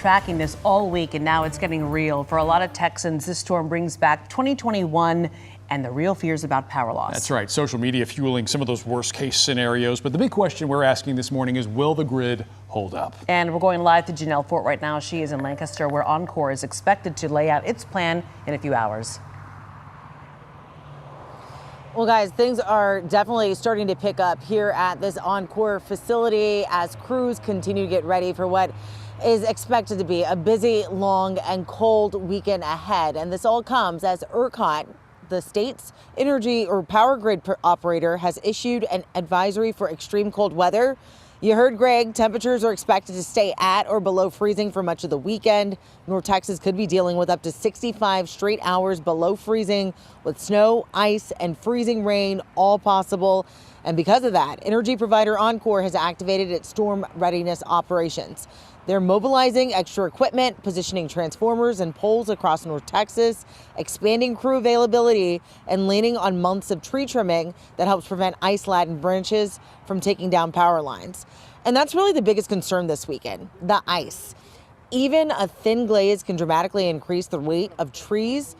tracking this all week, and now it's getting real. For a lot of Texans, this storm brings back 2021 and the real fears about power loss. That's right. Social media fueling some of those worst case scenarios. But the big question we're asking this morning is, will the grid hold up? And we're going live to Janelle Fort right now. She is in Lancaster, where Oncor is expected to lay out its plan in a few hours. Well, guys, things are definitely starting to pick up here at this Oncor facility as crews continue to get ready for what is expected to be a busy, long, and cold weekend ahead. And this all comes as ERCOT, the state's energy or power grid operator, has issued an advisory for extreme cold weather. You heard Greg, temperatures are expected to stay at or below freezing for much of the weekend. North Texas could be dealing with up to 65 straight hours below freezing, with snow, ice, and freezing rain all possible. And because of that, energy provider Oncor has activated its storm readiness operations. They're mobilizing extra equipment, positioning transformers and poles across North Texas, expanding crew availability, and leaning on months of tree trimming that helps prevent ice-laden branches from taking down power lines. And that's really the biggest concern this weekend, the ice. Even a thin glaze can dramatically increase the weight of trees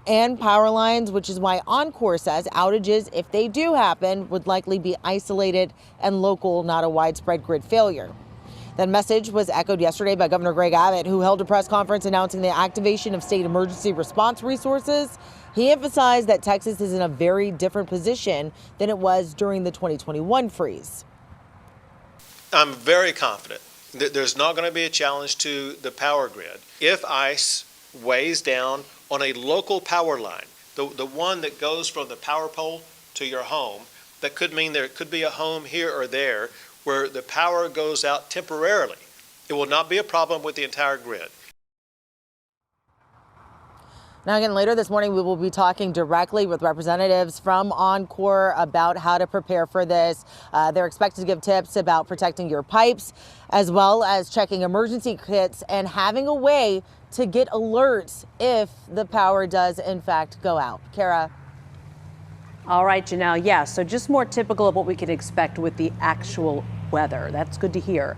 and power lines, which is why Oncor says outages, if they do happen, would likely be isolated and local, not a widespread grid failure. That message was echoed yesterday by Governor Greg Abbott, who held a press conference announcing the activation of state emergency response resources. He emphasized that Texas is in a very different position than it was during the 2021 freeze. I'm very confident that there's not going to be a challenge to the power grid if ice weighs down on a local power line, the one that goes from the power pole to your home. That could mean there could be a home here or there where the power goes out temporarily. It will not be a problem with the entire grid. Now, again, later this morning, we will be talking directly with representatives from Oncor about how to prepare for this. They're expected to give tips about protecting your pipes, as well as checking emergency kits and having a way to get alerts if the power does, in fact, go out. Kara. All right, Janelle. Yeah, so just more typical of what we can expect with the actual weather. That's good to hear.